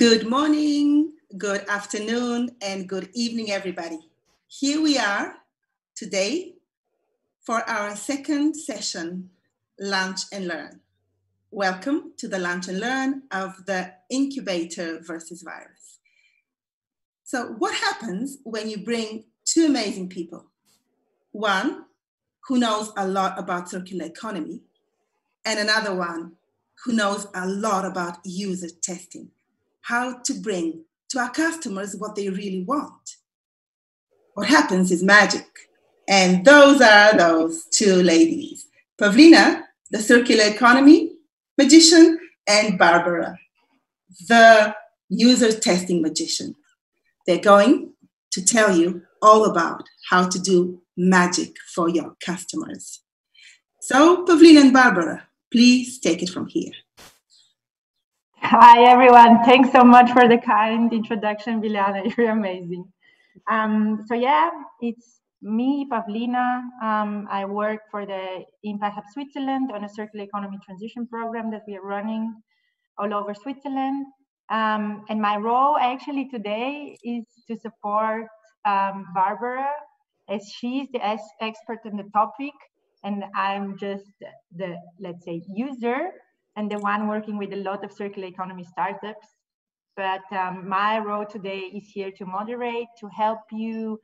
Good morning, good afternoon, and good evening, everybody. Here we are today for our second session, Lunch and Learn. Welcome to the Lunch and Learn of the Incubator versus Virus. So what happens when you bring two amazing people? One who knows a lot about circular economy, and another one who knows a lot about user testing, how to bring to our customers what they really want. What happens is magic. And those are those two ladies, Pavlina, the circular economy magician, and Barbara, the user testing magician. They're going to tell you all about how to do magic for your customers. So, Pavlina and Barbara, please take it from here. Hi, everyone. Thanks so much for the kind introduction, Biljana. You're amazing. It's me, Pavlina. I work for the Impact Hub Switzerland on a circular economy transition program that we are running all over Switzerland. And my role actually today is to support Barbara, as she's the expert in the topic, and I'm just the, let's say, user and the one working with a lot of circular economy startups. But my role today is here to moderate, to help you,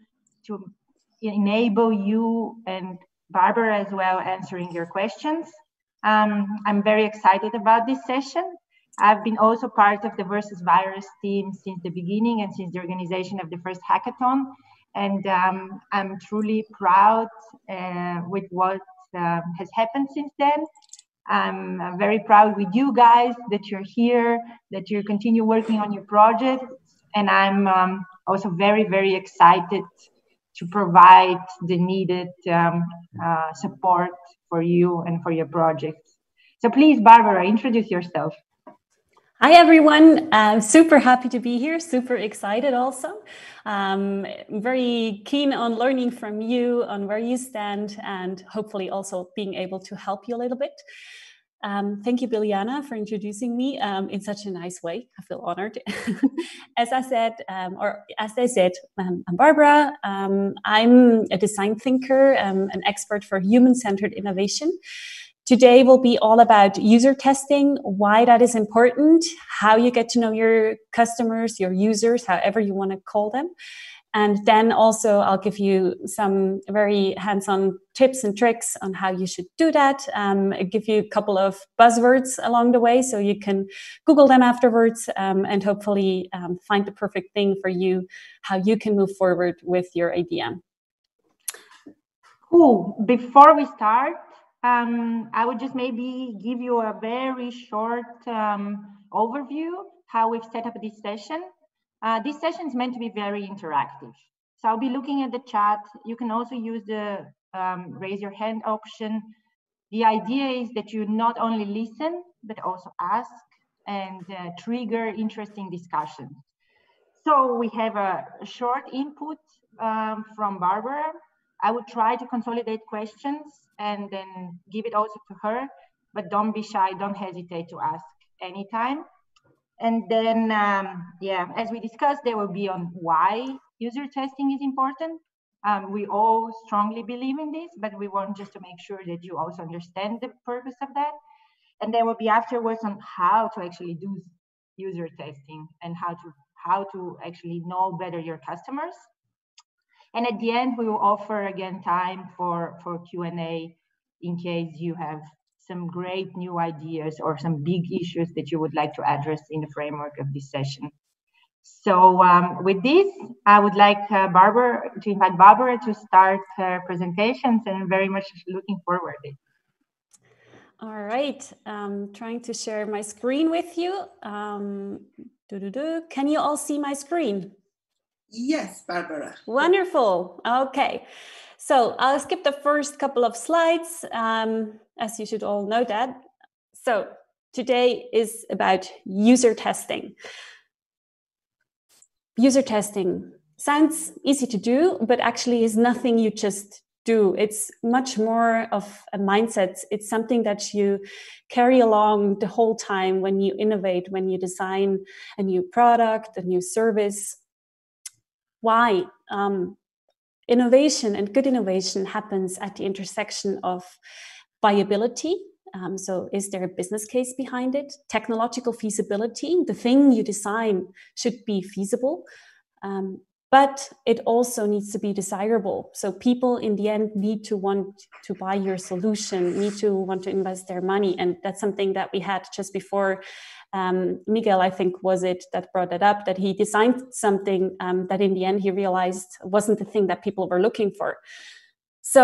to enable you and Barbara as well answering your questions. I'm very excited about this session. I've been also part of the Versus Virus team since the beginning and since the organization of the first hackathon. And I'm truly proud with what has happened since then. I'm very proud with you guys that you're here, that you continue working on your projects. And I'm also very, very excited to provide the needed support for you and for your projects. So please, Barbara, introduce yourself. Hi, everyone. Super happy to be here. Super excited also. Very keen on learning from you on where you stand and hopefully also being able to help you a little bit. Thank you, Biljana, for introducing me in such a nice way. I feel honored. As they said, I'm Barbara. I'm a design thinker, an expert for human-centered innovation. Today will be all about user testing, why that is important, how you get to know your customers, your users, however you want to call them. And then also I'll give you some very hands-on tips and tricks on how you should do that. I'll give you a couple of buzzwords along the way so you can Google them afterwards and hopefully find the perfect thing for you, how you can move forward with your idea. Cool. Before we start, I would just maybe give you a very short overview how we've set up this session. This session is meant to be very interactive. So I'll be looking at the chat. You can also use the raise your hand option. The idea is that you not only listen, but also ask and trigger interesting discussions. So we have a short input from Barbara. I would try to consolidate questions and then give it also to her, but don't be shy, don't hesitate to ask anytime. And then, as we discussed, there will be on why user testing is important. We all strongly believe in this, but we want just to make sure that you also understand the purpose of that. And there will be afterwards on how to actually do user testing and how to actually know better your customers. And at the end, we will offer again time for Q&A in case you have some great new ideas or some big issues that you would like to address in the framework of this session. So with this, I would like invite Barbara to start her presentations, and very much looking forward to it. All right, trying to share my screen with you. Can you all see my screen? Yes, Barbara. Wonderful. Okay, so I'll skip the first couple of slides, as you should all know that. So today is about user testing. User testing sounds easy to do, but actually is nothing you just do. It's much more of a mindset. It's something that you carry along the whole time when you innovate, when you design a new product, a new service. Why? Innovation and good innovation happens at the intersection of viability. So is there a business case behind it? Technological feasibility, the thing you design should be feasible, but it also needs to be desirable. So people in the end need to want to buy your solution, need to want to invest their money. And that's something that we had just before. Miguel, I think, was it that brought it up, that he designed something that in the end he realized wasn't the thing that people were looking for. So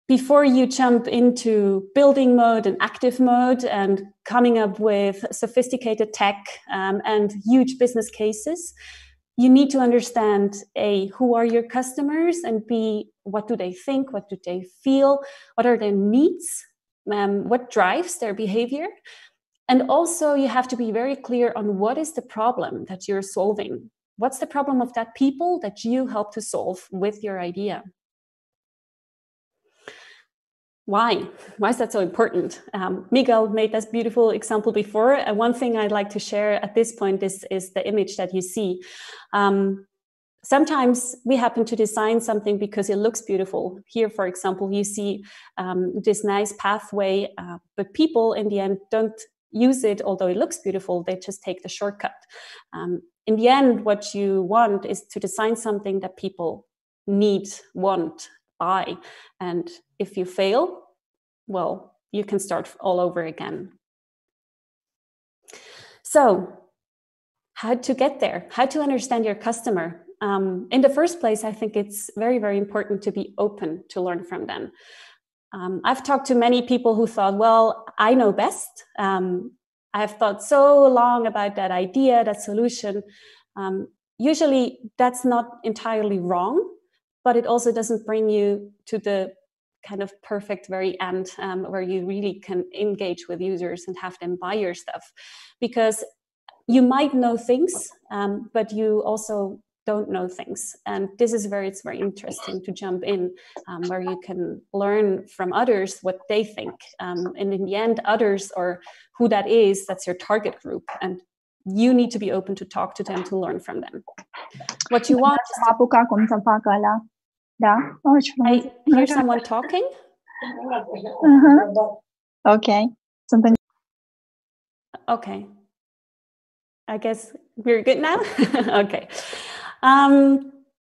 before you jump into building mode and active mode and coming up with sophisticated tech and huge business cases, you need to understand A, who are your customers, and B, what do they think, what do they feel, what are their needs, what drives their behavior. And also you have to be very clear on what is the problem that you're solving. What's the problem of that people that you help to solve with your idea? Why? Why is that so important? Miguel made this beautiful example before. One thing I'd like to share at this point is the image that you see. Sometimes we happen to design something because it looks beautiful. Here, for example, you see this nice pathway, but people in the end don't use it, although it looks beautiful, they just take the shortcut. In the end, what you want is to design something that people need, want, buy. And if you fail, well, you can start all over again. So, how to get there? How to understand your customer? In the first place, I think it's very, very important to be open to learn from them. I've talked to many people who thought, well, I know best. I've thought so long about that idea, that solution. Usually that's not entirely wrong, but it also doesn't bring you to the kind of perfect very end where you really can engage with users and have them buy your stuff. Because you might know things, but you also don't know things. And this is where it's very interesting to jump in, where you can learn from others what they think. And in the end, others, or who that is, that's your target group. And you need to be open to talk to them, to learn from them. What you want is I hear someone talking. Okay. Okay. I guess we're good now. Okay.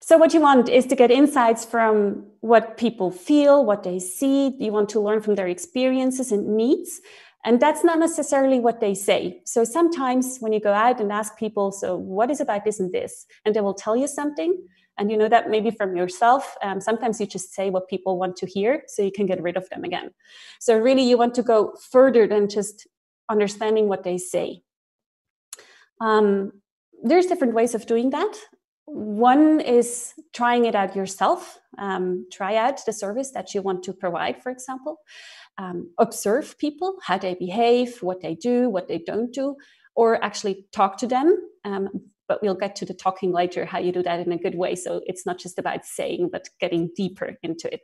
So what you want is to get insights from what people feel, what they see. You want to learn from their experiences and needs. And that's not necessarily what they say. So sometimes when you go out and ask people, so what is about this and this? And they will tell you something. And you know that maybe from yourself. Sometimes you just say what people want to hear so you can get rid of them again. So really you want to go further than just understanding what they say. There's different ways of doing that. One is trying it out yourself. Try out the service that you want to provide, for example. Observe people, how they behave, what they do, what they don't do, or actually talk to them. But we'll get to the talking later, how you do that in a good way. So it's not just about saying, but getting deeper into it.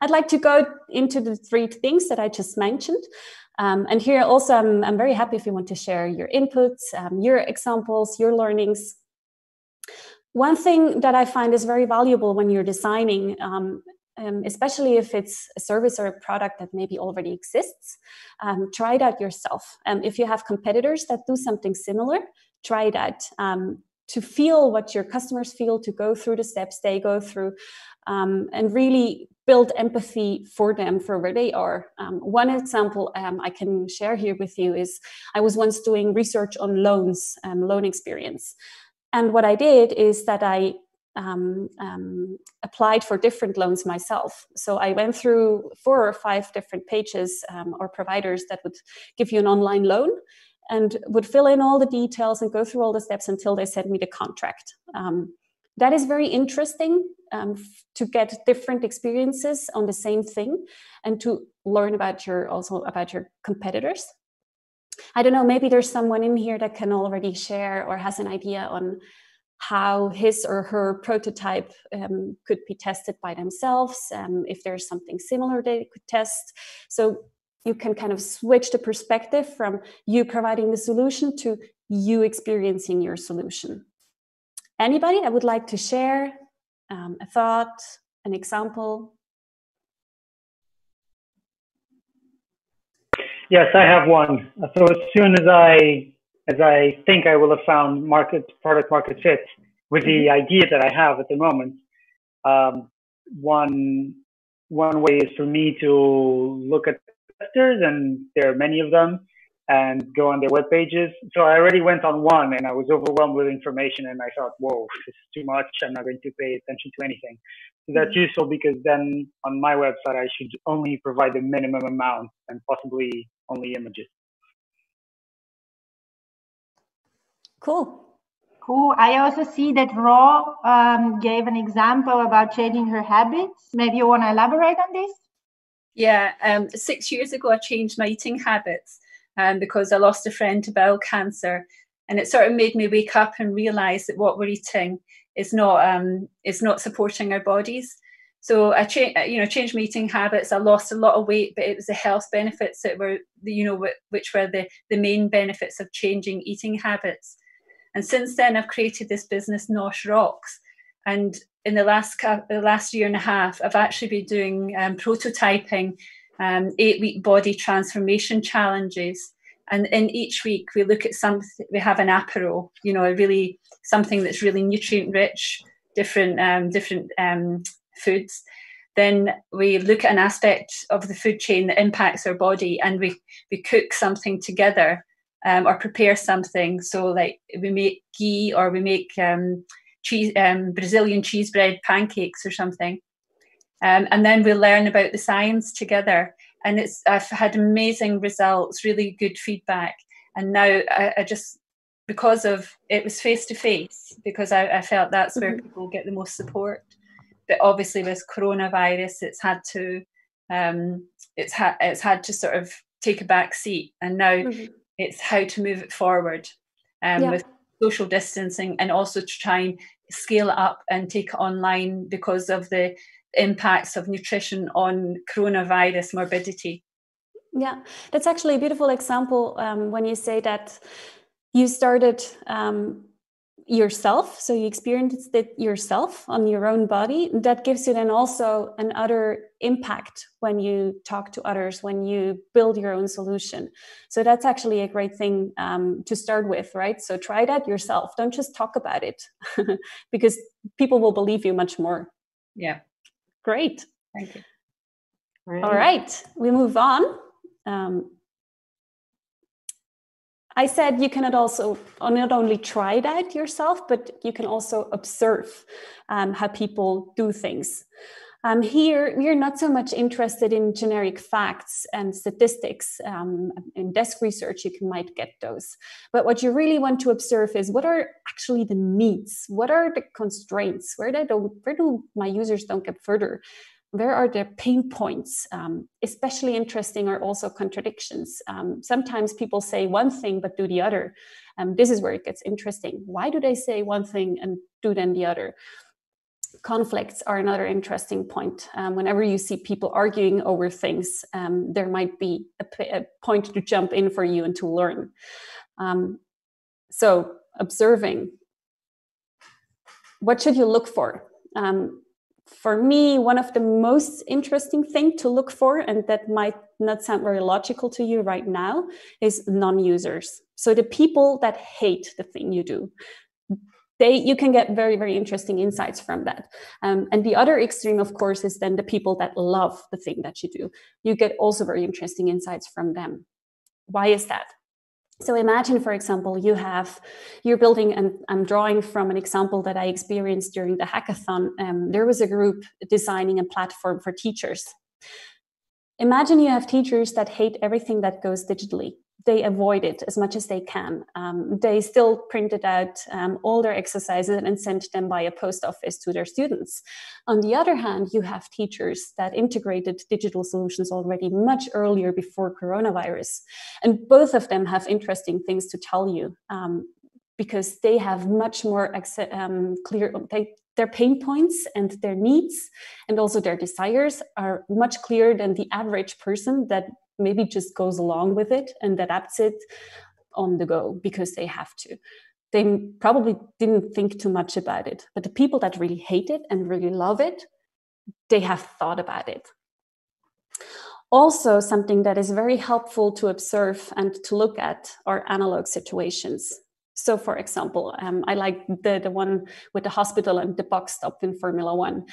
I'd like to go into the 3 things that I just mentioned. And here also, I'm very happy if you want to share your inputs, your examples, your learnings. One thing that I find is very valuable when you're designing, especially if it's a service or a product that maybe already exists, try it out yourself. If you have competitors that do something similar, try it out to feel what your customers feel, to go through the steps they go through, and really build empathy for them, for where they are. One example I can share here with you is I was once doing research on loans, loan experience. And what I did is that I applied for different loans myself. So I went through 4 or 5 different pages or providers that would give you an online loan and would fill in all the details and go through all the steps until they sent me the contract. That is very interesting to get different experiences on the same thing and to learn about your competitors. I don't know, maybe there's someone in here that can already share or has an idea on how his or her prototype could be tested by themselves, if there's something similar they could test. So you can kind of switch the perspective from you providing the solution to you experiencing your solution. Anybody that would like to share a thought, an example? Yes, I have one. So as soon as I think I will have found product market fit with the idea that I have at the moment, one way is for me to look at testers, and there are many of them, and go on their web pages. So I already went on one, and I was overwhelmed with information, and I thought, whoa, this is too much. I'm not going to pay attention to anything. So that's useful, because then on my website, I should only provide the minimum amount and possibly only images. Cool. Cool. I also see that Ro gave an example about changing her habits. Maybe you want to elaborate on this? Yeah, 6 years ago, I changed my eating habits because I lost a friend to bowel cancer, and it sort of made me wake up and realise that what we're eating is not supporting our bodies. So I changed my eating habits. I lost a lot of weight, but it was the health benefits that were, which were the main benefits of changing eating habits. And since then, I've created this business, Nosh Rocks. And in the last year and a half, I've actually been doing prototyping 8-week body transformation challenges. And in each week, we look at something. We have an apéro, really something that's really nutrient rich, different foods. Then we look at an aspect of the food chain that impacts our body, and we cook something together, or prepare something. So like we make ghee, or we make Brazilian cheese bread pancakes or something. And then we learn about the science together. And I've had amazing results, really good feedback. And now I just, because of it was face to face, because I felt that's where people get the most support. But obviously with coronavirus, it's had to sort of take a back seat. And now it's how to move it forward with social distancing, and also to try and scale it up and take it online because of the impacts of nutrition on coronavirus morbidity. Yeah, that's actually a beautiful example when you say that you started yourself, so you experienced it yourself on your own body. That gives you then also another impact when you talk to others, when you build your own solution. So that's actually a great thing to start with, right? So try that yourself. Don't just talk about it because people will believe you much more. Yeah. Great. Thank you. Great. All right, we move on. I said you cannot also not only try it out yourself, but you can also observe how people do things. Here, we are not so much interested in generic facts and statistics. In desk research, you might get those. But what you really want to observe is what are actually the needs? What are the constraints? Where do my users don't get further? Where are the pain points? Especially interesting are also contradictions. Sometimes people say one thing but do the other. This is where it gets interesting. Why do they say one thing and do then the other? Conflicts are another interesting point. Whenever you see people arguing over things, there might be a point to jump in for you and to learn. So observing. What should you look for? For me, one of the most interesting things to look for, and that might not sound very logical to you right now, is non-users. So the people that hate the thing you do. You can get very, very interesting insights from that. And the other extreme, of course, is then the people that love the thing that you do. You get also very interesting insights from them. Why is that? So imagine, for example, you're building, and I'm drawing from an example that I experienced during the hackathon. There was a group designing a platform for teachers. Imagine you have teachers that hate everything that goes digitally. They avoid it as much as they can. They still printed out all their exercises and sent them by a post office to their students. On the other hand, you have teachers that integrated digital solutions already much earlier before coronavirus. And both of them have interesting things to tell you. because they have much more clear, their pain points and their needs and also their desires are much clearer than the average person that maybe just goes along with it and adapts it on the go because they have to. They probably didn't think too much about it, but the people that really hate it and really love it, they have thought about it. Also, something that is very helpful to observe and to look at are analog situations. So, for example, I like the one with the hospital and the box stop in Formula One.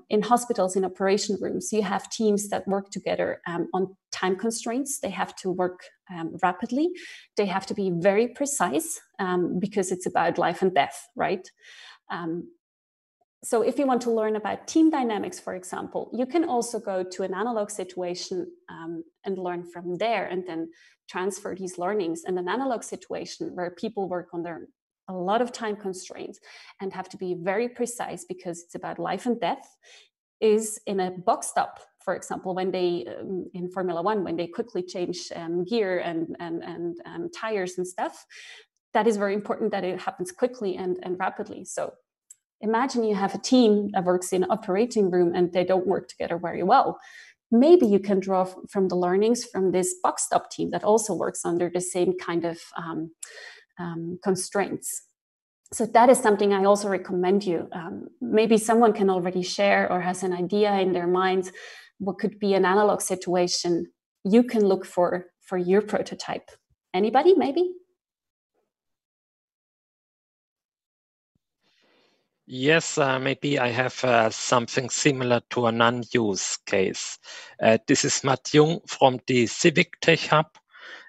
In hospitals, in operation rooms, you have teams that work together on time constraints. They have to work rapidly. They have to be very precise because it's about life and death, right? So if you want to learn about team dynamics, for example, you can also go to an analog situation and learn from there and then transfer these learnings. In an analog situation where people work under a lot of time constraints and have to be very precise because it's about life and death, is in a box stop, for example, when they, in Formula One, when they quickly change gear and tires and stuff, that is very important that it happens quickly and rapidly. So imagine you have a team that works in an operating room and they don't work together very well. Maybe you can draw from the learnings from this box stop team that also works under the same kind of constraints. So that is something I also recommend you. Maybe someone can already share or has an idea in their mind what could be an analog situation you can look for your prototype. Anybody, maybe? Yes, maybe I have something similar to a non-use case. This is Matt Jung from the Civic Tech Hub,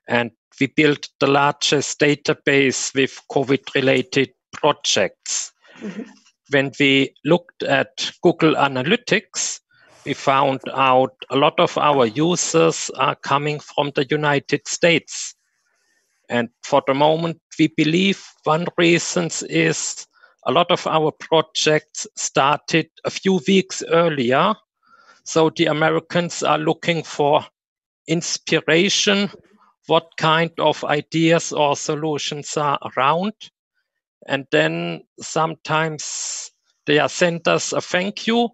and we built the largest database with COVID-related projects. Mm-hmm. When we looked at Google Analytics, we found out a lot of our users are coming from the United States. And for the moment, we believe one reason is a lot of our projects started a few weeks earlier. So the Americans are looking for inspiration, what kind of ideas or solutions are around. And then sometimes they send us a thank you,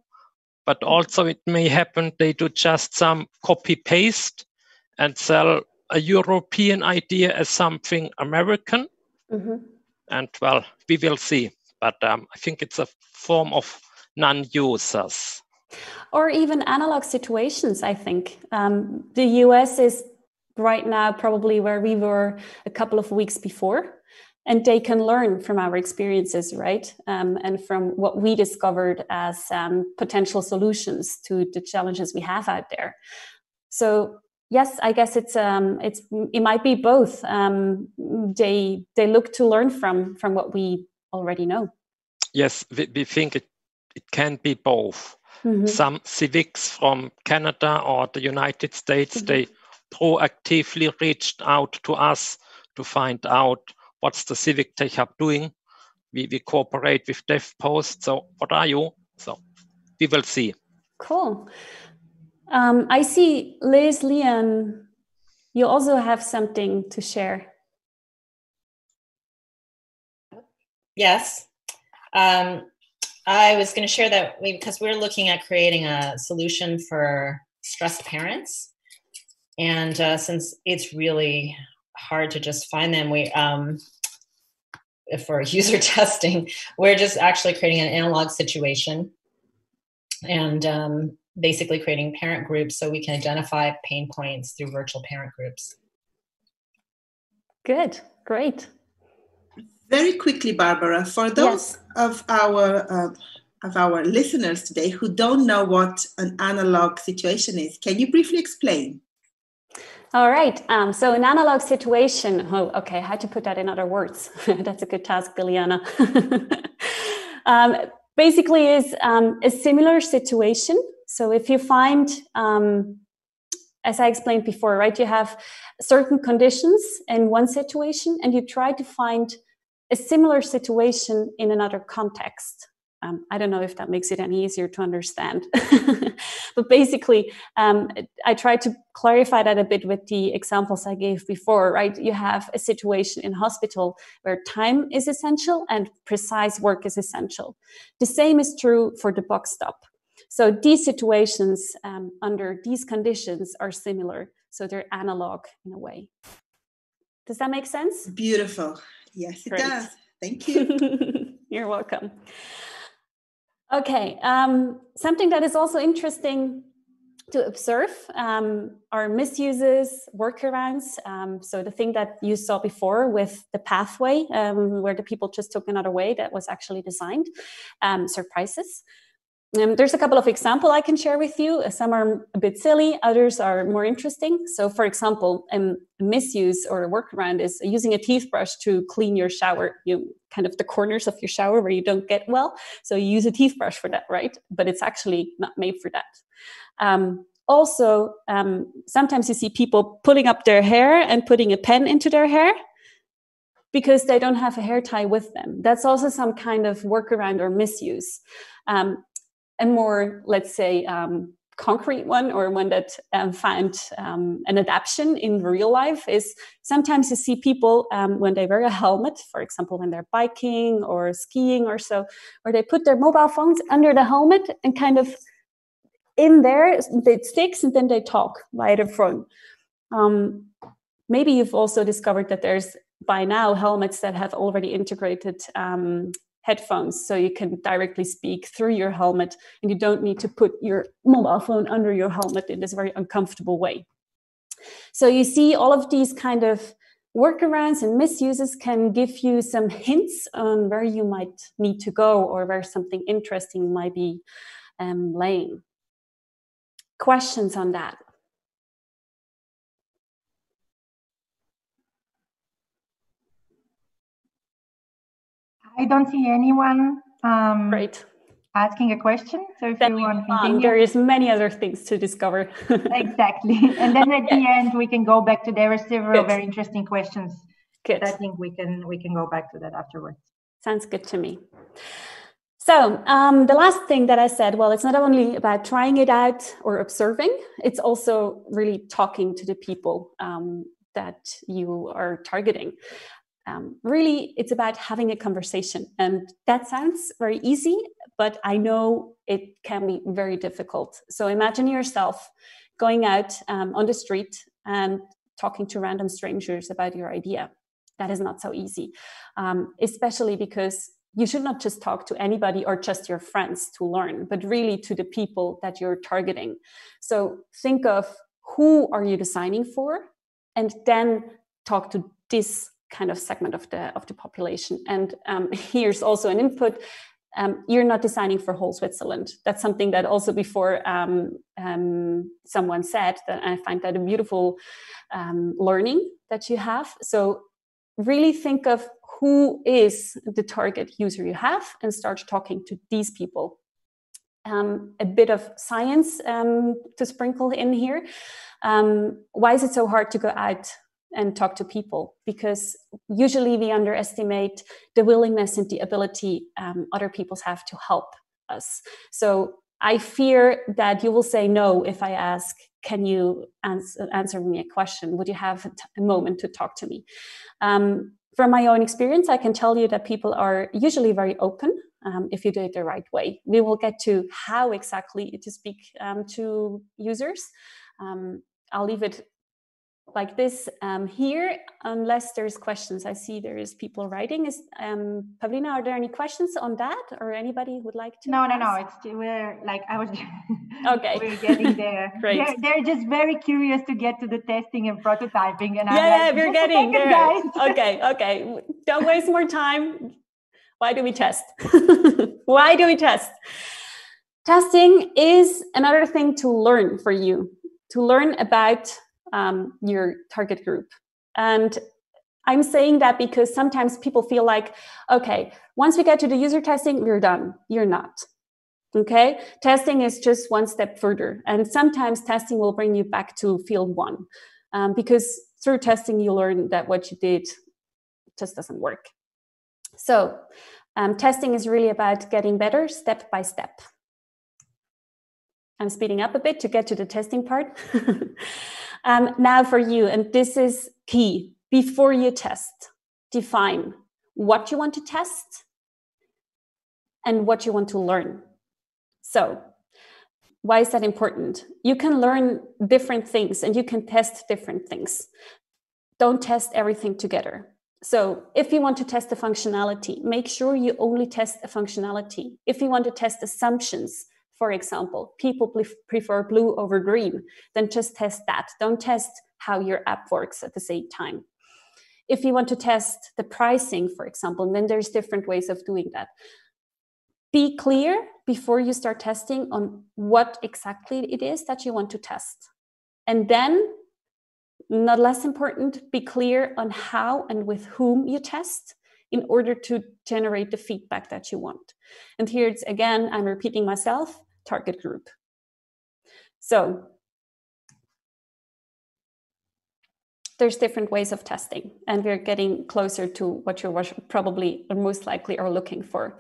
but also it may happen they do just some copy-paste and sell a European idea as something American. Mm-hmm. And well, we will see. But I think it's a form of non-users. Or even analog situations, I think. The US is right now probably where we were a couple of weeks before. And they can learn from our experiences, right? And from what we discovered as potential solutions to the challenges we have out there. So yes, I guess it might be both. They look to learn from what we already know. Yes, we think it can be both. Mm-hmm. Some civics from Canada or the United States, mm-hmm. they proactively reached out to us to find out what's the Civic Tech Hub doing. We cooperate with DevPost. So what are you? So we will see. Cool. I see Liz Leon, you also have something to share. Yes. I was going to share that because we're looking at creating a solution for stressed parents. And since it's really hard to just find them, for user testing, we're just actually creating an analog situation and basically creating parent groups so we can identify pain points through virtual parent groups. Good, great. Very quickly, Barbara, for those of our listeners today who don't know what an analog situation is, can you briefly explain? All right. So an analog situation. Oh, okay. How to put that in other words? That's a good task, Liliana. Basically, is a similar situation. So if you find, as I explained before, right, you have certain conditions in one situation, and you try to find a similar situation in another context. I don't know if that makes it any easier to understand. But basically, I tried to clarify that a bit with the examples I gave before, right? You have a situation in hospital where time is essential and precise work is essential. The same is true for the box stop. So these situations under these conditions are similar. So they're analog in a way. Does that make sense? Beautiful. Yes, it does. Thank you. You're welcome. Okay, something that is also interesting to observe are misuses, workarounds. So the thing that you saw before with the pathway, where the people just took another way that was actually designed, surprises. There's a couple of examples I can share with you. Some are a bit silly, others are more interesting. So for example, a misuse or a workaround is using a teeth brush to clean your shower, kind of the corners of your shower where you don't get well. So you use a teeth brush for that, right? But it's actually not made for that. Also, sometimes you see people pulling up their hair and putting a pen into their hair because they don't have a hair tie with them. That's also some kind of workaround or misuse. A more, let's say, concrete one, or one that found an adaptation in real life, is sometimes you see people when they wear a helmet, for example, when they're biking or skiing or so, where they put their mobile phones under the helmet and kind of in there it sticks, and then they talk via the phone. Maybe you've also discovered that there's by now helmets that have already integrated headphones, so you can directly speak through your helmet and you don't need to put your mobile phone under your helmet in this very uncomfortable way. So you see all of these kind of workarounds and misuses can give you some hints on where you might need to go or where something interesting might be laying. Questions on that? I don't see anyone Great. asking a question. So if you want to continue. There is many other things to discover. Exactly. And then at the end, we can go back to, there are several Good. very interesting questions. Good. I think we can go back to that afterwards. Sounds good to me. So the last thing that I said, well, it's not only about trying it out or observing, it's also really talking to the people that you are targeting. Really, it's about having a conversation. And that sounds very easy, but I know it can be very difficult. So imagine yourself going out on the street and talking to random strangers about your idea. That is not so easy, especially because you should not just talk to anybody or just your friends to learn, but really to the people that you're targeting. So think of who are you designing for, and then talk to this kind of segment of the population. And here's also an input. You're not designing for whole Switzerland. That's something that also before someone said, that I find that a beautiful learning that you have. So really think of who is the target user you have and start talking to these people. A bit of science to sprinkle in here. Why is it so hard to go out and talk to people? Because usually we underestimate the willingness and the ability other people have to help us. So I fear that you will say no if I ask, can you answer me a question? Would you have a moment to talk to me? From my own experience, I can tell you that people are usually very open if you do it the right way. We will get to how exactly to speak to users. I'll leave it like this here, unless there's questions. I see there is people writing. Pavlina, are there any questions on that, or anybody would like to? No. We're like, I was. Okay. We're getting there. Great. They're just very curious to get to the testing and prototyping, and we're getting there. Guys. Okay. Don't waste more time. Why do we test? Why do we test? Testing is another thing to learn for you, to learn about your target group. And I'm saying that because sometimes people feel like, okay, once we get to the user testing, we're done. You're not. Okay? Testing is just one step further. And sometimes testing will bring you back to field one, because through testing, you learn that what you did just doesn't work. So Testing is really about getting better step by step. I'm speeding up a bit to get to the testing part. Now for you, and this is key, before you test, define what you want to test and what you want to learn. So why is that important? You can learn different things and you can test different things. Don't test everything together. So if you want to test the functionality, make sure you only test a functionality. If you want to test assumptions, for example, people prefer blue over green, then just test that. Don't test how your app works at the same time. If you want to test the pricing, for example, then there's different ways of doing that. Be clear before you start testing on what exactly it is that you want to test. And then, not less important, be clear on how and with whom you test in order to generate the feedback that you want. And here it's, again, I'm repeating myself, target group. So there's different ways of testing, and we're getting closer to what you probably or most likely are looking for.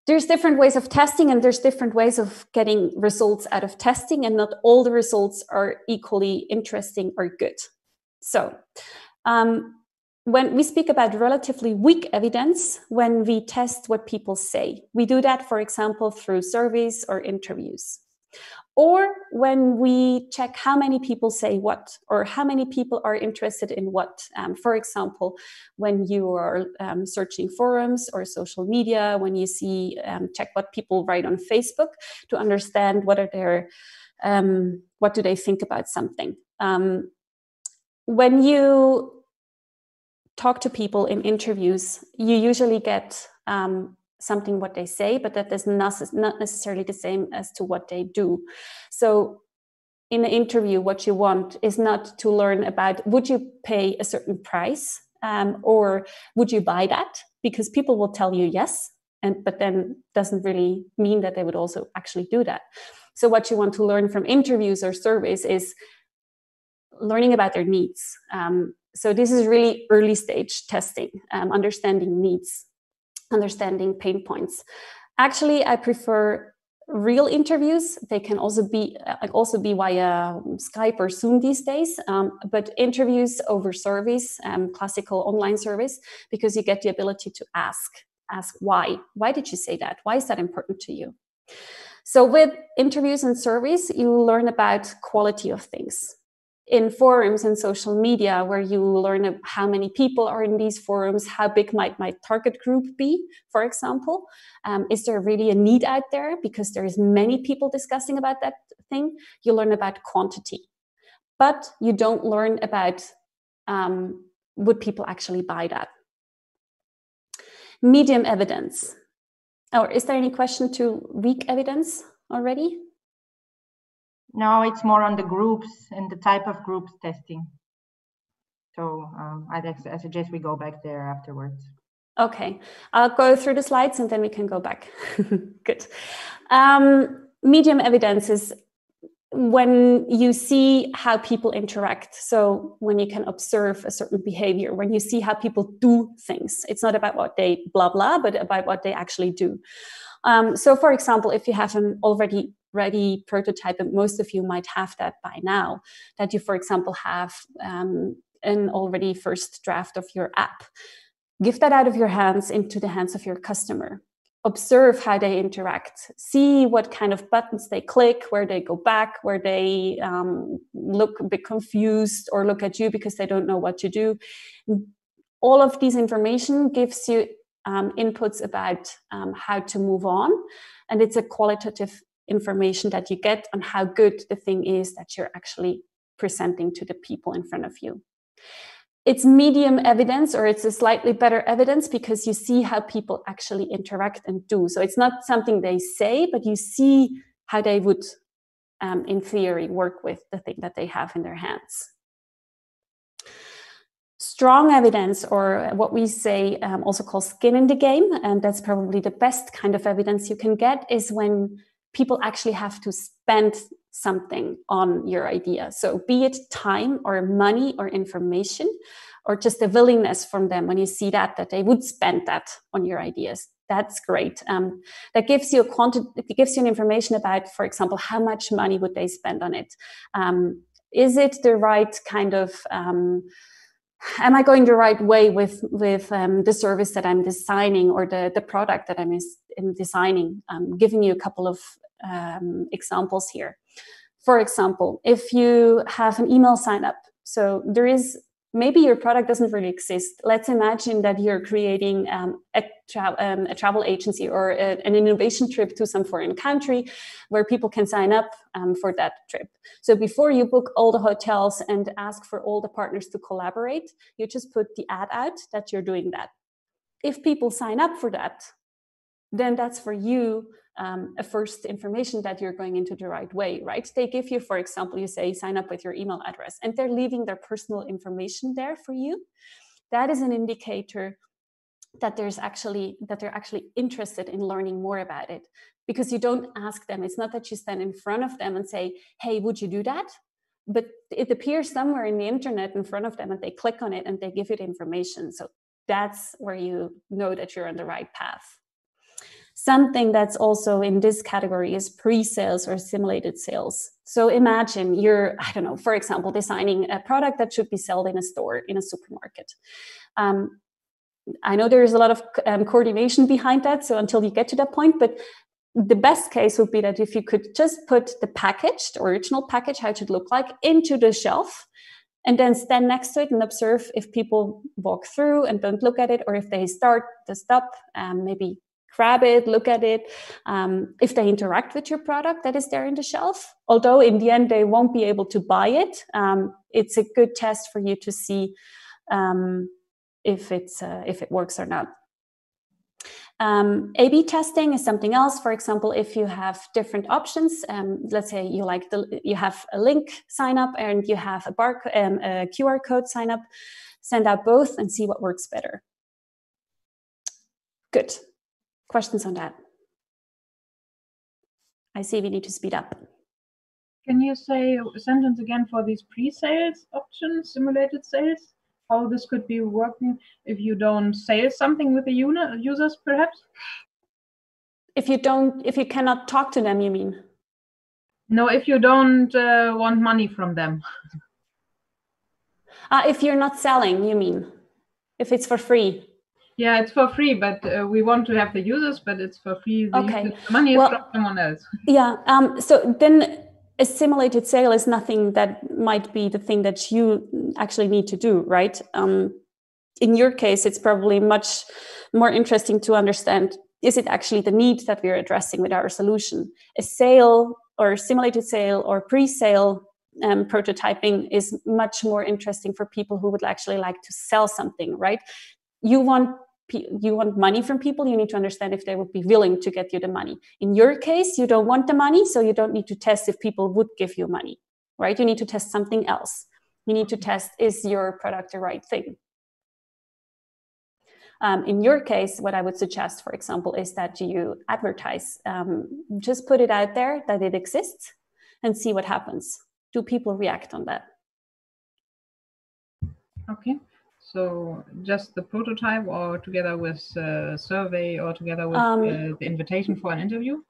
There's different ways of testing, and there's different ways of getting results out of testing, and not all the results are equally interesting or good. So when we speak about relatively weak evidence, when we test what people say, we do that, for example, through surveys or interviews. Or when we check how many people say what, or how many people are interested in what. For example, when you are searching forums or social media, when you see, check what people write on Facebook to understand what are their, what do they think about something. When you talk to people in interviews, you usually get something what they say, but that is not necessarily the same as to what they do. So in an interview, what you want is not to learn about, would you pay a certain price or would you buy that? Because people will tell you yes, but then doesn't really mean that they would also actually do that. So what you want to learn from interviews or surveys is learning about their needs. So this is really early stage testing, understanding needs, understanding pain points. Actually, I prefer real interviews. They can also be via Skype or Zoom these days, but interviews over surveys, classical online surveys, because you get the ability to ask why. Why did you say that? Why is that important to you? So with interviews and surveys, you learn about quality of things. In forums and social media, where you learn how many people are in these forums, how big might my target group be, for example. Is there really a need out there? Because there is many people discussing about that thing. You learn about quantity, but you don't learn about would people actually buy that. Medium evidence. Or is there any question to weak evidence already? No, it's more on the groups and the type of groups testing. So I suggest we go back there afterwards. Okay, I'll go through the slides and then we can go back. Good. Medium evidence is when you see how people interact. So when you can observe a certain behavior, when you see how people do things. It's not about what they blah, blah, but about what they actually do. So for example, if you have an already ready prototype, and most of you might have that by now, that you, for example, have an already first draft of your app. Give that out of your hands into the hands of your customer. Observe how they interact. See what kind of buttons they click, where they go back, where they look a bit confused or look at you because they don't know what to do. All of these information gives you inputs about how to move on. And it's a qualitative information that you get on how good the thing is that you're actually presenting to the people in front of you. It's medium evidence, or it's a slightly better evidence, because you see how people actually interact and do. So it's not something they say, but you see how they would, in theory, work with the thing that they have in their hands. Strong evidence, or what we say also called skin in the game, and that's probably the best kind of evidence you can get, is when people actually have to spend something on your idea. So be it time or money or information, or just a willingness from them when you see that they would spend that on your ideas. That's great. That gives you it gives you an information about, for example, how much money would they spend on it? Is it the right kind of, am I going the right way with the service that I'm designing, or the product that I'm designing? I'm giving you a couple of examples here. For example, if you have an email sign up, so there is, maybe your product doesn't really exist. Let's imagine that you're creating a travel agency or an innovation trip to some foreign country where people can sign up for that trip. So before you book all the hotels and ask for all the partners to collaborate, you just put the ad out that you're doing that. If people sign up for that, then that's for you a first information that you're going into the right way, right? They give you, for example, you say sign up with your email address, and they're leaving their personal information there for you. That is an indicator that they're actually interested in learning more about it, because you don't ask them. It's not that you stand in front of them and say, hey, would you do that? But it appears somewhere in the internet in front of them, and they click on it and they give you the information. So that's where you know that you're on the right path. Something that's also in this category is pre-sales or simulated sales. So imagine you're, I don't know, for example, designing a product that should be sold in a store, in a supermarket. I know there is a lot of coordination behind that, so until you get to that point, but the best case would be that if you could just put the package, the original package, how it should look like, into the shelf, and then stand next to it and observe if people walk through and don't look at it, or if they start to stop, maybe grab it, look at it, if they interact with your product that is there in the shelf. Although in the end they won't be able to buy it, it's a good test for you to see if it works or not. A/B testing is something else. For example, if you have different options, let's say you have a link sign up and you have a QR code sign up, send out both and see what works better. Good. Questions on that? I see we need to speed up. Can you say a sentence again for these pre-sales options, simulated sales? How this could be working if you don't sell something with the users, perhaps? If you cannot talk to them, you mean? No, if you don't want money from them. If you're not selling, you mean? If it's for free? Yeah, it's for free, but we want to have the users, but it's for free. Okay. The money is from someone else. Yeah. So then a simulated sale is nothing that might be the thing that you actually need to do, right? In your case, it's probably much more interesting to understand, is it actually the need that we're addressing with our solution? A sale or simulated sale or pre-sale prototyping is much more interesting for people who would actually like to sell something, right? You want money from people, you need to understand if they would be willing to get you the money. In your case, you don't want the money, so you don't need to test if people would give you money, right? You need to test something else. You need to test, is your product the right thing? In your case, what I would suggest, for example, is that you advertise. Just put it out there that it exists and see what happens. Do people react on that? Okay. So just the prototype, or together with a survey, or together with the invitation for an interview?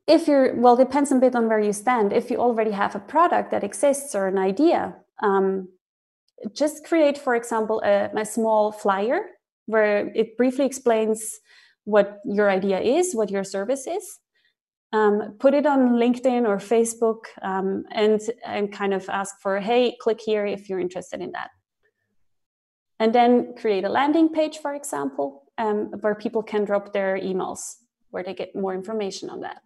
Depends a bit on where you stand. If you already have a product that exists or an idea, just create, for example, a small flyer where it briefly explains what your idea is, what your service is. Put it on LinkedIn or Facebook, and kind of ask for, hey, click here if you're interested in that. And then create a landing page, for example, where people can drop their emails, where they get more information on that.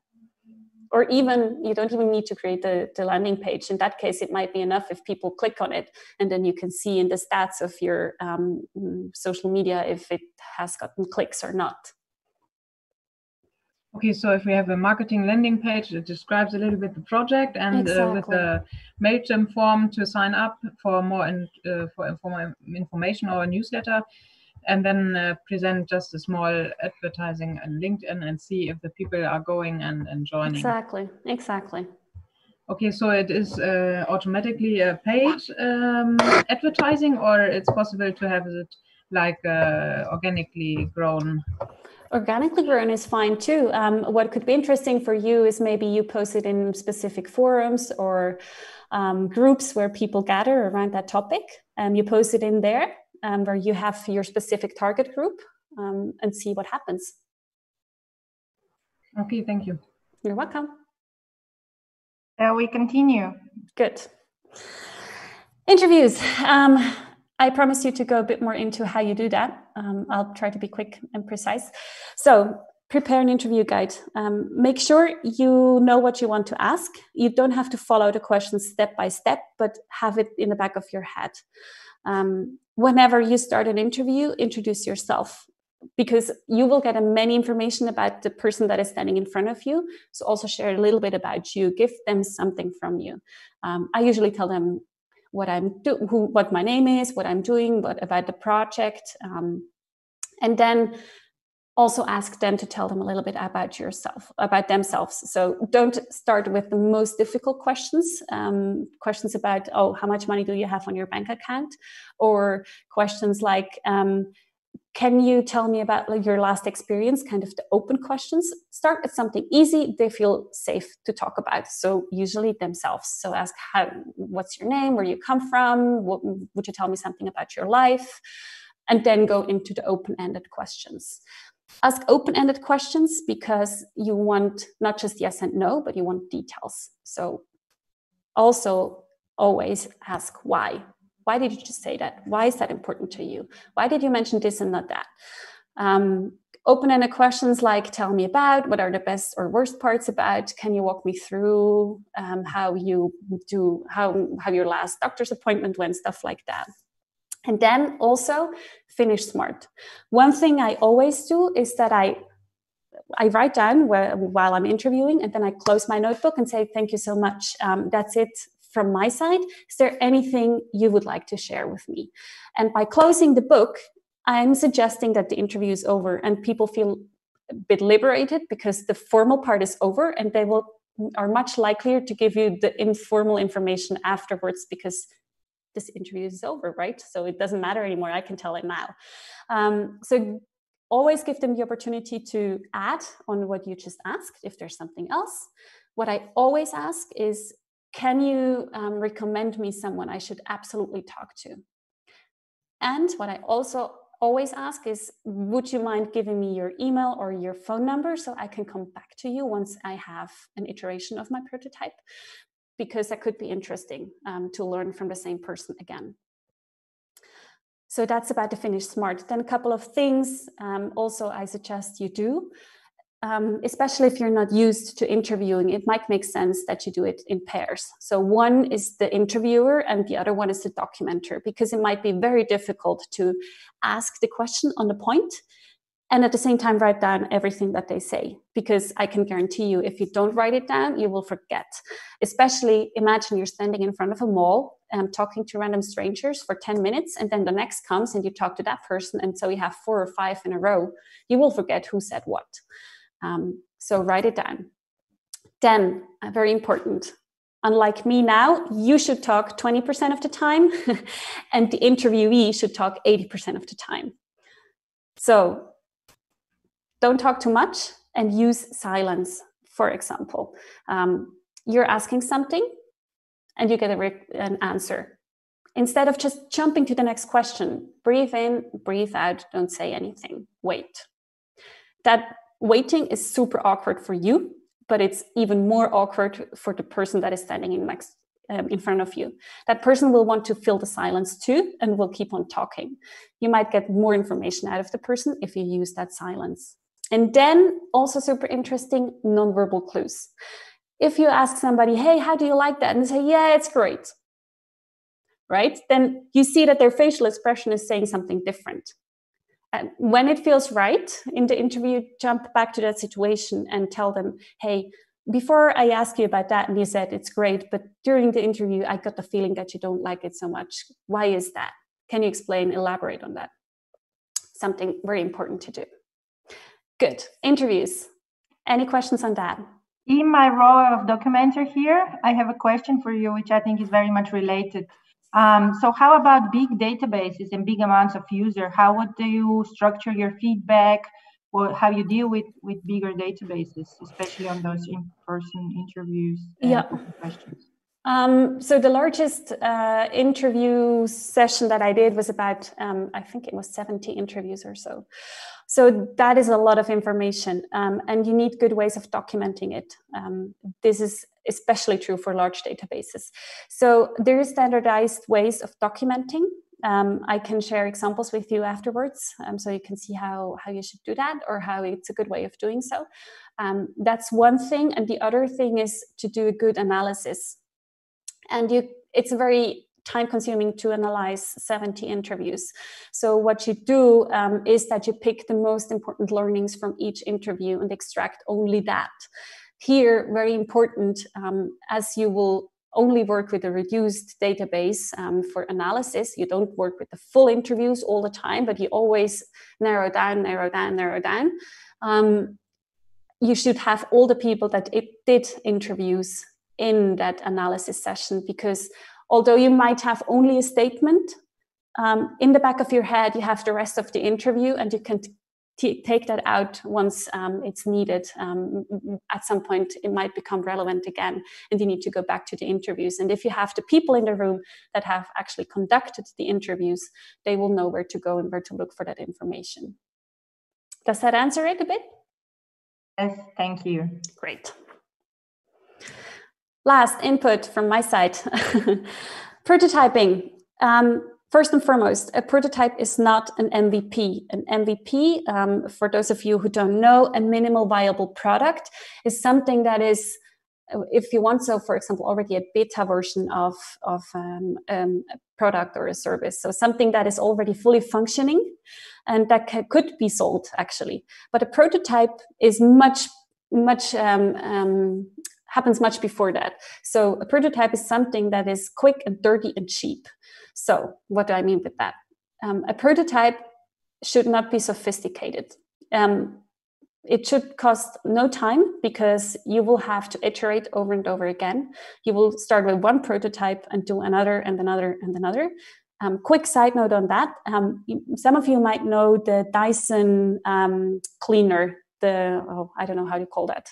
Or even, you don't even need to create the landing page. In that case, it might be enough if people click on it, and then you can see in the stats of your social media if it has gotten clicks or not. Okay, so if we have a marketing landing page, it describes a little bit the project, and with the MailChimp form to sign up for more information or a newsletter, and then present just a small advertising on LinkedIn and see if the people are going and joining. Exactly. Okay, so it is automatically a paid advertising, or it's possible to have it like organically grown? Organically grown is fine too. What could be interesting for you is maybe you post it in specific forums or groups where people gather around that topic. You post it in there where you have your specific target group and see what happens. Okay, thank you. You're welcome. We continue. Good. Interviews. I promised you to go a bit more into how you do that. I'll try to be quick and precise. So prepare an interview guide. Make sure you know what you want to ask. You don't have to follow the questions step by step, but have it in the back of your head. Whenever you start an interview, introduce yourself, because you will get many information about the person that is standing in front of you. So also share a little bit about you, give them something from you. I usually tell them what what my name is, what I'm doing, what about the project, and then also ask them to tell them a little bit about themselves. So don't start with the most difficult questions, questions about, oh, how much money do you have on your bank account? Or questions like, can you tell me about your last experience? Kind of the open questions. Start with something easy they feel safe to talk about. So usually themselves. So ask, what's your name? Where you come from? Would you tell me something about your life? And then go into the open-ended questions. Ask open-ended questions because you want not just yes and no, but you want details. So also always ask why. Why did you just say that? Why is that important to you? Why did you mention this and not that? Open-ended questions like, tell me about, what are the best or worst parts about? Can you walk me through how your last doctor's appointment went, stuff like that. And then also finish smart. One thing I always do is that I write down while I'm interviewing, and then I close my notebook and say, thank you so much. That's it from my side. Is there anything you would like to share with me? And by closing the book, I'm suggesting that the interview is over and people feel a bit liberated because the formal part is over, and they are much likelier to give you the informal information afterwards because this interview is over, right? So it doesn't matter anymore. I can tell it now. So always give them the opportunity to add on what you just asked if there's something else. What I always ask is, can you recommend me someone I should absolutely talk to? And what I also always ask is, would you mind giving me your email or your phone number so I can come back to you once I have an iteration of my prototype? Because that could be interesting to learn from the same person again. So that's about the finish smart. Then a couple of things also I suggest you do. Especially if you're not used to interviewing, it might make sense that you do it in pairs. So one is the interviewer and the other one is the documenter, because it might be very difficult to ask the question on the point and at the same time write down everything that they say, because I can guarantee you, if you don't write it down, you will forget. Especially imagine you're standing in front of a mall talking to random strangers for 10 minutes, and then the next comes and you talk to that person, and so you have 4 or 5 in a row. You will forget who said what. So write it down. Then, very important, unlike me now, you should talk 20% of the time and the interviewee should talk 80% of the time. So don't talk too much and use silence. For example, you're asking something and you get an answer. Instead of just jumping to the next question, breathe in, breathe out, don't say anything, wait. That waiting is super awkward for you, but it's even more awkward for the person that is standing in front of you. That person will want to fill the silence too and will keep on talking. You might get more information out of the person if you use that silence. And then also super interesting, nonverbal clues. If you ask somebody, hey, how do you like that? And they say, yeah, it's great, right? Then you see that their facial expression is saying something different. And when it feels right in the interview, jump back to that situation and tell them, hey, before I asked you about that and you said it's great, but during the interview, I got the feeling that you don't like it so much. Why is that? Can you explain, elaborate on that? something very important to do. Good. Interviews. Any questions on that? In my role of documenter here, I have a question for you, which I think is very much related. So how about big databases and big amounts of user? How would you structure your feedback, or how you deal with bigger databases, especially on those in-person interviews and questions? So the largest interview session that I did was about, I think it was 70 interviews or so. So that is a lot of information, and you need good ways of documenting it. This is especially true for large databases. So there are standardized ways of documenting. I can share examples with you afterwards, so you can see how you should do that, or how it's a good way of doing so. That's one thing. And the other thing is to do a good analysis. And it's very time-consuming to analyze 70 interviews. So what you do is that you pick the most important learnings from each interview and extract only that. Here, very important, as you will only work with a reduced database for analysis. You don't work with the full interviews all the time, but you always narrow down. You should have all the people that did interviews in that analysis session, because although you might have only a statement, in the back of your head, you have the rest of the interview, and you can take that out once it's needed. At some point, it might become relevant again, and you need to go back to the interviews. And if you have the people in the room that have actually conducted the interviews, they will know where to go and where to look for that information. Does that answer it a bit? Yes, thank you. Great. Last input from my side. Prototyping. First and foremost, a prototype is not an MVP. An MVP, for those of you who don't know, a minimal viable product is something that is, if you want, so for example, already a beta version of a product or a service. So something that is already fully functioning and that could be sold, actually. But a prototype is happens much before that. So a prototype is something that is quick and dirty and cheap. So what do I mean with that? A prototype should not be sophisticated. It should cost no time, because you will have to iterate over and over again. You will start with one prototype and do another and another and another. Quick side note on that. Some of you might know the Dyson cleaner, I don't know how you call that.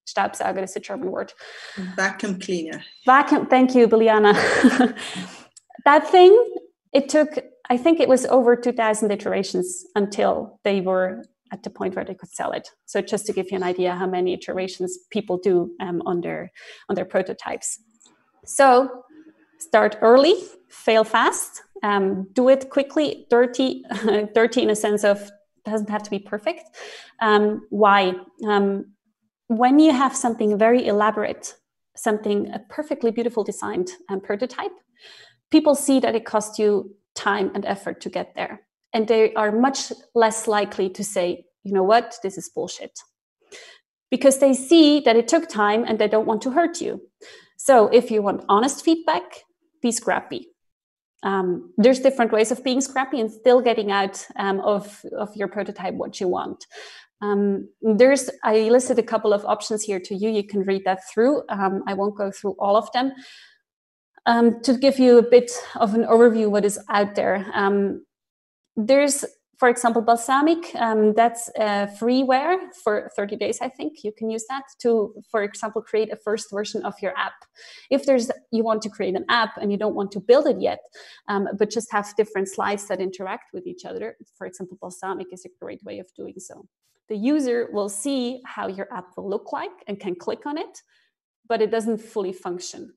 Staubsauger is a German word. Vacuum cleaner. Vacuum, thank you, Biliana. That thing, it took, I think it was over 2,000 iterations until they were at the point where they could sell it. So just to give you an idea how many iterations people do on their prototypes. So start early, fail fast, do it quickly, dirty in a sense of doesn't have to be perfect. Why? When you have something very elaborate, a perfectly beautiful designed prototype, people see that it costs you time and effort to get there. And they are much less likely to say, you know what, this is bullshit. Because they see that it took time and they don't want to hurt you. So if you want honest feedback, be scrappy. There's different ways of being scrappy and still getting out of your prototype what you want. I listed a couple of options here to you. You can read that through. I won't go through all of them. To give you a bit of an overview what is out there. There's, for example, Balsamiq. That's freeware for 30 days, I think. You can use that to, for example, create a first version of your app. If you want to create an app and you don't want to build it yet, but just have different slides that interact with each other, for example, Balsamiq is a great way of doing so. The user will see how your app will look like and can click on it, but it doesn't fully function.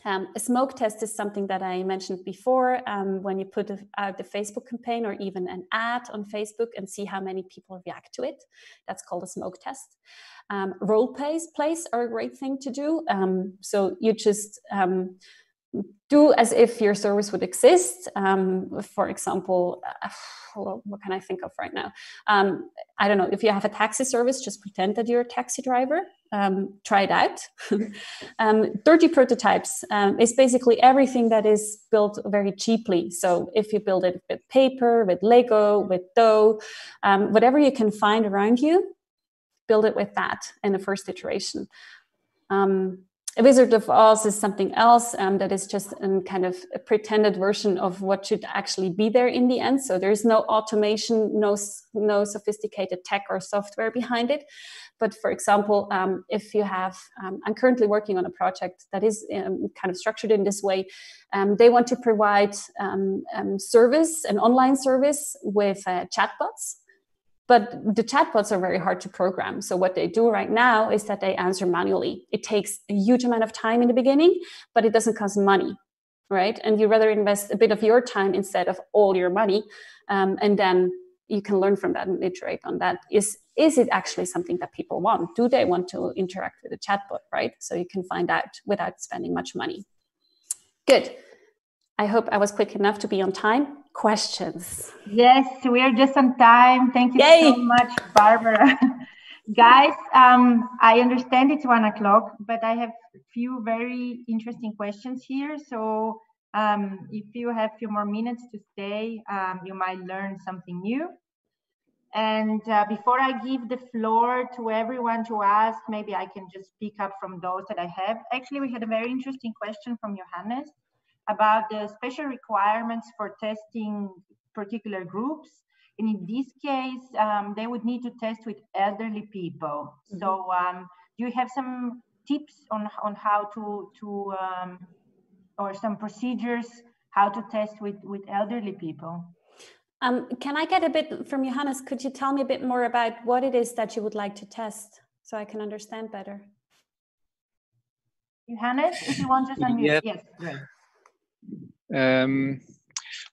A smoke test is something that I mentioned before, when you put out the Facebook campaign or even an ad on Facebook and see how many people react to it. That's called a smoke test. Role plays are a great thing to do. So you just do as if your service would exist. For example, what can I think of right now? I don't know, if you have a taxi service, just pretend that you're a taxi driver. Try it out. Dirty prototypes is basically everything that is built very cheaply. So if you build it with paper, with Lego, with dough, whatever you can find around you, build it with that in the first iteration. A Wizard of Oz is something else that is just a kind of a pretended version of what should actually be there in the end. So there's no automation, no sophisticated tech or software behind it. But for example, if you have, I'm currently working on a project that is kind of structured in this way. They want to provide service, an online service with chatbots. But the chatbots are very hard to program. So what they do right now is that they answer manually. It takes a huge amount of time in the beginning, but it doesn't cost money, right? And you rather invest a bit of your time instead of all your money. And then you can learn from that and iterate on that. Is it actually something that people want? Do they want to interact with a chatbot, right? So you can find out without spending much money. Good. I hope I was quick enough to be on time. Questions? Yes, we're just on time. Thank you so much, Barbara. Guys, I understand it's 1 o'clock, but I have a few very interesting questions here. So if you have a few more minutes to stay, you might learn something new. And before I give the floor to everyone to ask, maybe I can just pick up from those that I have. Actually, we had a very interesting question from Johannes about the special requirements for testing particular groups. And in this case, they would need to test with elderly people. Mm-hmm. So do you have some tips on how to or some procedures, how to test with elderly people? Can I get a bit from Johannes? Could you tell me a bit more about what it is that you would like to test so I can understand better? Johannes, if you want to unmute. Yeah. Yes, great.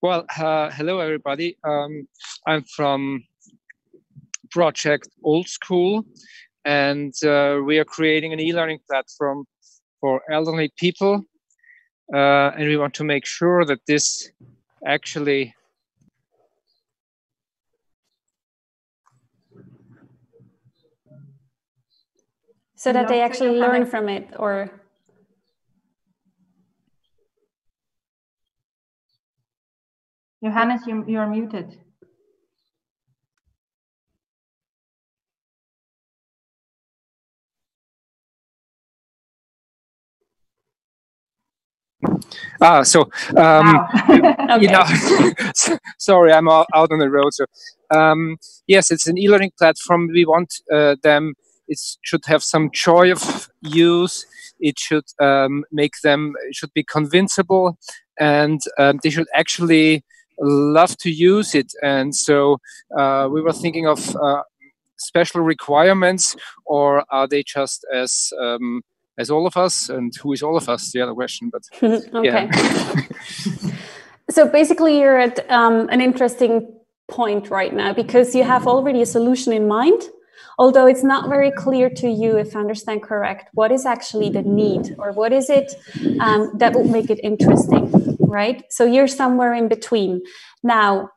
Well, hello everybody. I'm from Project Old School, and we are creating an e-learning platform for elderly people, and we want to make sure that this actually so that they actually learn from it, or Johannes, you're muted. So okay. you know, sorry, I'm out on the road. So yes, it's an e-learning platform. We want them. It should have some joy of use. It should make them. It should be convincible, and they should actually love to use it. And so we were thinking of special requirements, or are they just as all of us? And who is all of us? The other question, but okay. Yeah. So basically, you're at an interesting point right now because you have already a solution in mind, although it's not very clear to you, if I understand correct, what is actually the need, or what is it that will make it interesting, right? So you're somewhere in between. Now,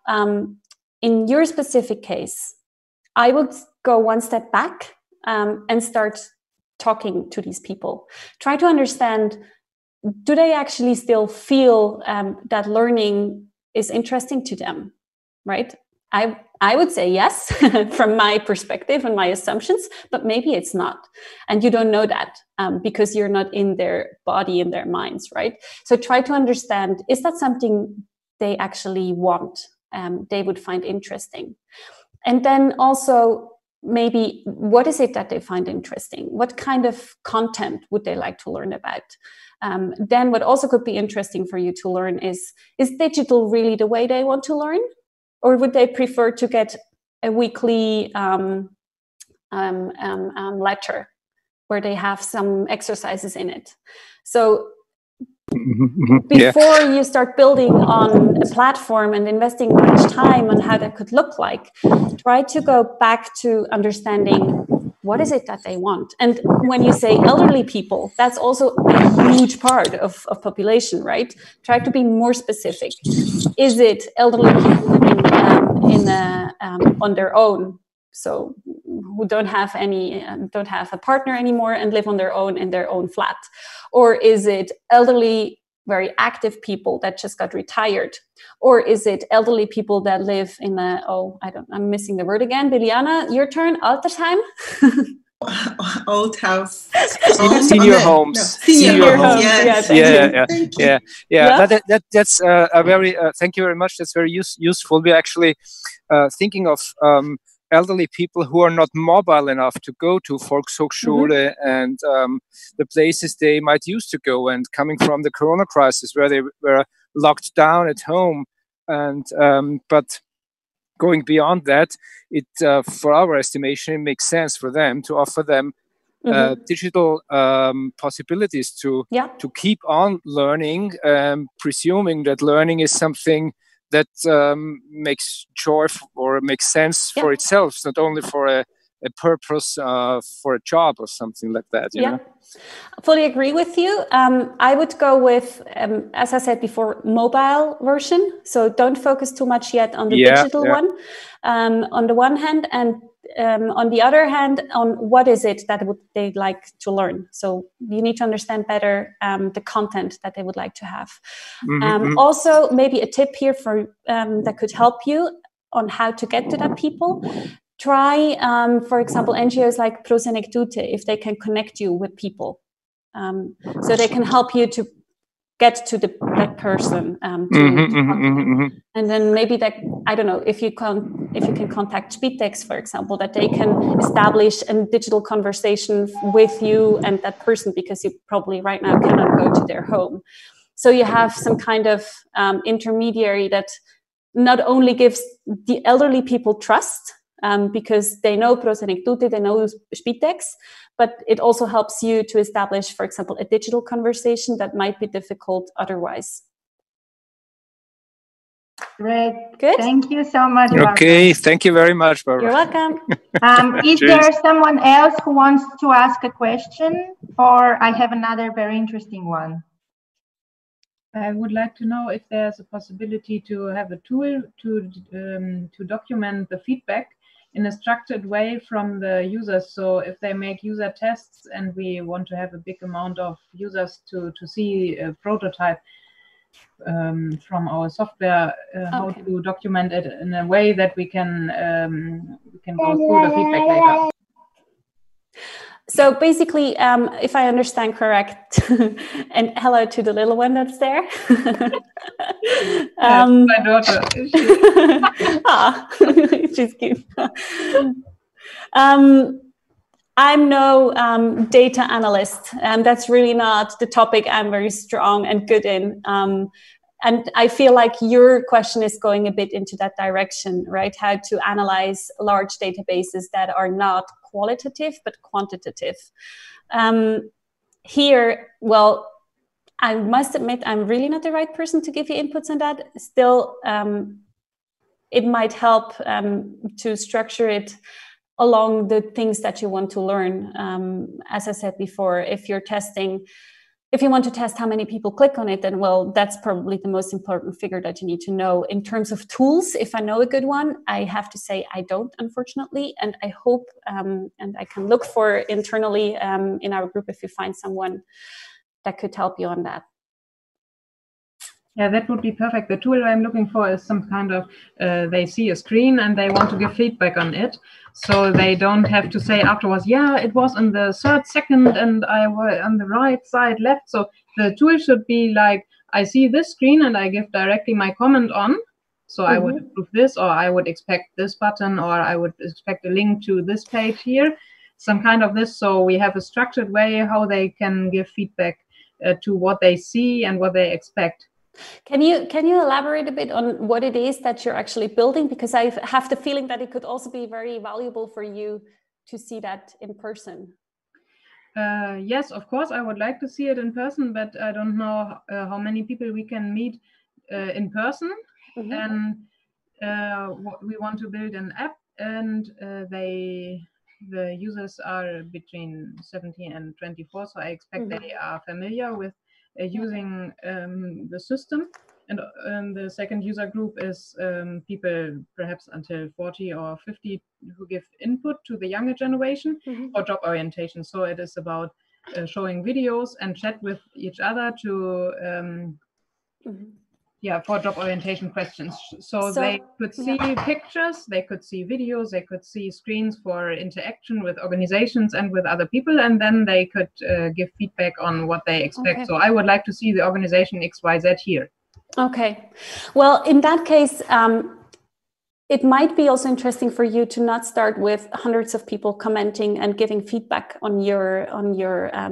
in your specific case, I would go one step back and start talking to these people. Try to understand, do they actually still feel that learning is interesting to them, right? I would say yes, from my perspective and my assumptions, but maybe it's not. And you don't know that because you're not in their body, in their minds, right? So try to understand, is that something they actually want, they would find interesting? And then also, maybe what is it that they find interesting? What kind of content would they like to learn about? Then what also could be interesting for you to learn is digital really the way they want to learn? Or would they prefer to get a weekly letter where they have some exercises in it? So before you start building on a platform and investing much time on how that could look like, try to go back to understanding what is it that they want? And when you say elderly people, that's also a huge part of population, right? Try to be more specific. Is it elderly people living on their own? So who don't have a partner anymore and live on their own in their own flat? Or is it elderly, very active people that just got retired? Or is it elderly people that live in I'm missing the word again. Liliana, your turn. Altersheim? Old house. Senior homes. Senior homes. Yes. Yeah. That's a very. Thank you very much. That's very useful. We're actually thinking of elderly people who are not mobile enough to go to Volkshochschule and the places they might used to go, and coming from the Corona crisis where they were locked down at home, and but going beyond that, it for our estimation, it makes sense for them to offer them digital possibilities to keep on learning, presuming that learning is something that makes joy or makes sense for itself, not only for a purpose for a job or something like that. You know? Fully agree with you. I would go with, as I said before, mobile version. So don't focus too much yet on the digital one, on the one hand, and on the other hand, on what is it that they'd like to learn. So you need to understand better the content that they would like to have. Also, maybe a tip here for that could help you on how to get to that people. Try, for example, NGOs like Prosenectute, if they can connect you with people. So they can help you to get to that person. And then maybe that, I don't know, if you can contact Spitex, for example, that they can establish a digital conversation with you and that person, because you probably right now cannot go to their home. So you have some kind of intermediary that not only gives the elderly people trust, because they know Prosenectute, they know Spitex, but it also helps you to establish, for example, a digital conversation that might be difficult otherwise. Great. Good. Thank you so much, Barbara. Okay, thank you very much, Barbara. You're welcome. Is there someone else who wants to ask a question, or I have another very interesting one? I would like to know if there's a possibility to have a tool to document the feedback in a structured way from the users. So if they make user tests and we want to have a big amount of users to see a prototype from our software, how to document it in a way that we can go through the feedback later. So basically, if I understand correct, and hello to the little one that's there. My daughter. She's cute. I'm no data analyst, and that's really not the topic I'm very strong and good in. And I feel like your question is going a bit into that direction, right? How to analyze large databases that are not qualitative, but quantitative. Here, well, I must admit, I'm really not the right person to give you inputs on that. Still, it might help to structure it along the things that you want to learn. As I said before, if you want to test how many people click on it, then, well, that's probably the most important figure that you need to know. In terms of tools, if I know a good one, I have to say I don't, unfortunately. And I hope, and I can look for internally in our group if you find someone that could help you on that. Yeah, that would be perfect. The tool I'm looking for is some kind of, they see a screen and they want to give feedback on it. So they don't have to say afterwards, yeah, it was on the 3rd second and I was on the right side left. So the tool should be like, I see this screen and I give directly my comment on. So I would approve this, or I would expect this button, or I would expect a link to this page here, some kind of this. So we have a structured way how they can give feedback to what they see and what they expect. Can you elaborate a bit on what it is that you're actually building? Because I have the feeling that it could also be very valuable for you to see that in person. Yes, of course, I would like to see it in person, but I don't know how many people we can meet in person. And we want to build an app, and the users are between 17 and 24, so I expect they are familiar with using the system. And the second user group is people perhaps until 40 or 50 who give input to the younger generation for job orientation. So it is about showing videos and chat with each other to for job orientation questions. So they could see pictures, they could see videos, they could see screens for interaction with organizations and with other people, and then they could give feedback on what they expect. So I would like to see the organization XYZ here. Okay. Well, in that case, it might be also interesting for you to not start with hundreds of people commenting and giving feedback on your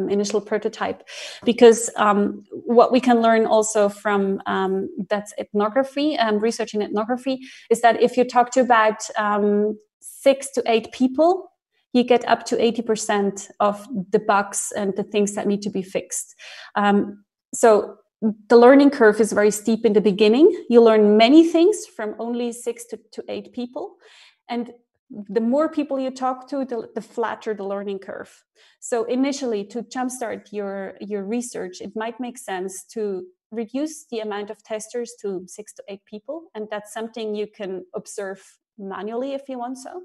initial prototype, because what we can learn also from that's ethnography, research in ethnography, is that if you talk to about 6 to 8 people, you get up to 80% of the bugs and the things that need to be fixed. So the learning curve is very steep in the beginning. You learn many things from only 6 to 8 people. And the more people you talk to, the flatter the learning curve. So initially, to jumpstart your research, it might make sense to reduce the amount of testers to 6 to 8 people. And that's something you can observe manually if you want so.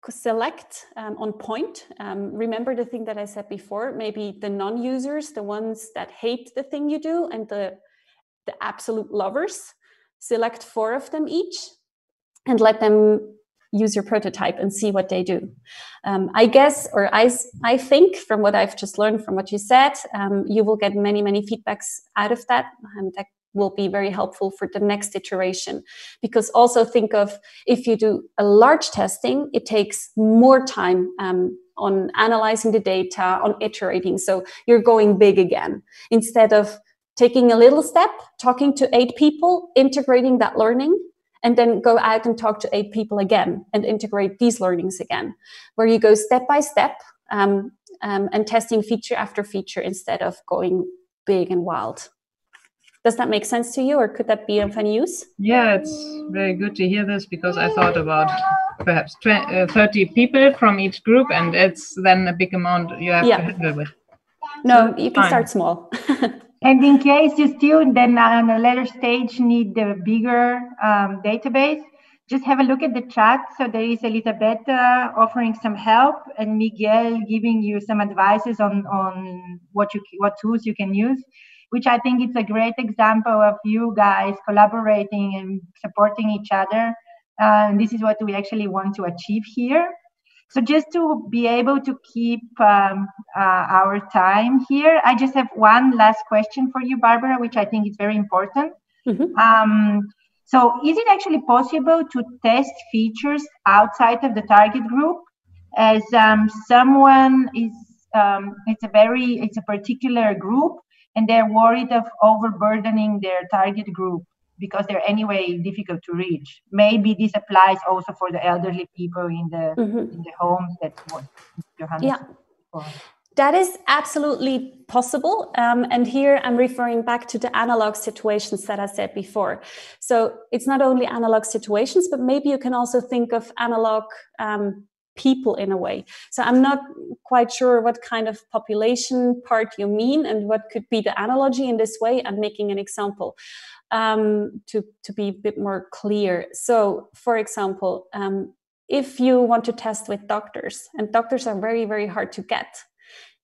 Select on point. Remember the thing that I said before, maybe the non-users, the ones that hate the thing you do, and the absolute lovers. Select 4 of them each and let them use your prototype and see what they do. I guess, or I think from what I've just learned from what you said, you will get many, many feedbacks out of that. That will be very helpful for the next iteration, because also think of, if you do a large testing, it takes more time on analyzing the data, on iterating. So you're going big again, instead of taking a little step, talking to 8 people, integrating that learning, and then go out and talk to 8 people again and integrate these learnings again, where you go step by step and testing feature after feature instead of going big and wild. Does that make sense to you, or could that be of any use? Yeah, it's very good to hear this, because I thought about perhaps 30 people from each group, and it's then a big amount you have to handle with. No, so you can start small. And in case you still then on a later stage need the bigger database, just have a look at the chat. So there is Elisabetta offering some help, and Miguel giving you some advices on what tools you can use, which I think it's a great example of you guys collaborating and supporting each other. This is what we actually want to achieve here. So just to be able to keep our time here, I just have one last question for you, Barbara, which I think is very important. So is it actually possible to test features outside of the target group? As someone is, it's a particular group, and they're worried of overburdening their target group because they're anyway difficult to reach. Maybe this applies also for the elderly people in the homes that Johannes before. That is absolutely possible. And here I'm referring back to the analog situations that I said before. So it's not only analog situations, but maybe you can also think of analog people in a way. So I'm not quite sure what kind of population part you mean and what could be the analogy in this way. I'm making an example to be a bit more clear. So for example, if you want to test with doctors, and doctors are very, very hard to get,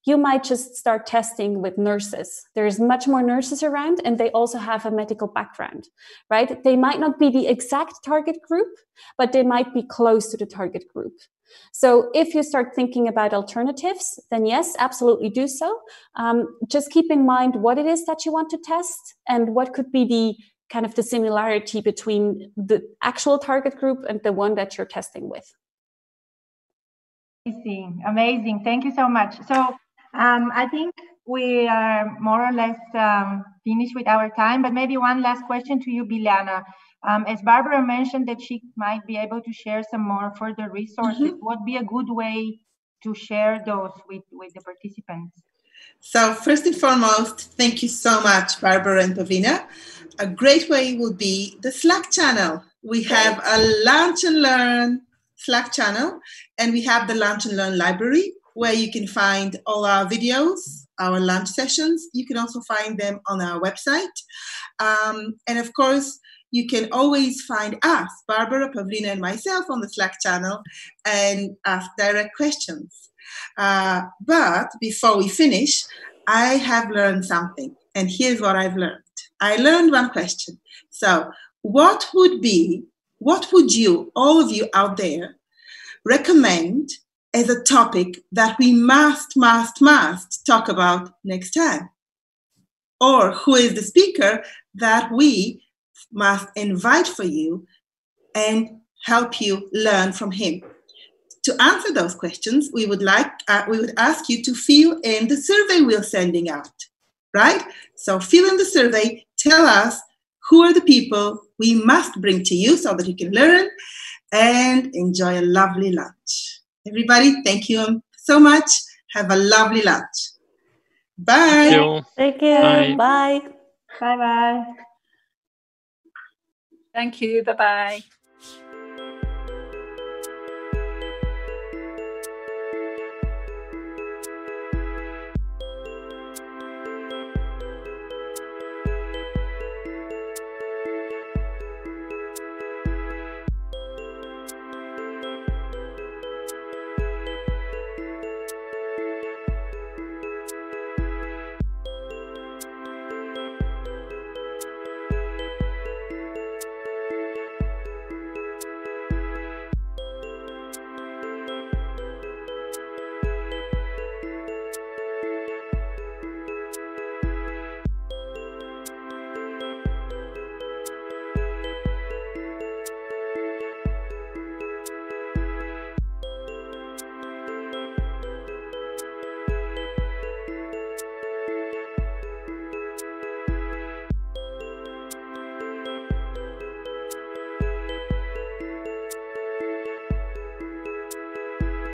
you might just start testing with nurses. There's much more nurses around, and they also have a medical background, right? They might not be the exact target group, but they might be close to the target group. So if you start thinking about alternatives, then yes, absolutely do so. Just keep in mind what it is that you want to test and what could be the kind of the similarity between the actual target group and the one that you're testing with. Amazing. Thank you so much. So I think we are more or less finished with our time, but maybe one last question to you, Biljana. As Barbara mentioned that she might be able to share some more further resources, what would be a good way to share those with the participants? So first and foremost, thank you so much, Barbara and Pavlina. A great way would be the Slack channel. We have a Lunch and Learn Slack channel, and we have the Lunch and Learn library, where you can find all our videos, our lunch sessions. You can also find them on our website. And of course, you can always find us, Barbara, Pavlina, and myself on the Slack channel and ask direct questions. But before we finish, I have learned something. And here's what I've learned. I learned one question. So what would you, all of you out there, recommend as a topic that we must talk about next time? Or who is the speaker that we must invite for you and help you learn from him? To answer those questions, we would ask you to fill in the survey we're sending out, right? So fill in the survey, tell us who are the people we must bring to you so that you can learn and enjoy a lovely lunch. Everybody, thank you so much. Have a lovely lunch. Bye. Thank you. Bye. Bye. Bye-bye. Thank you. Bye-bye.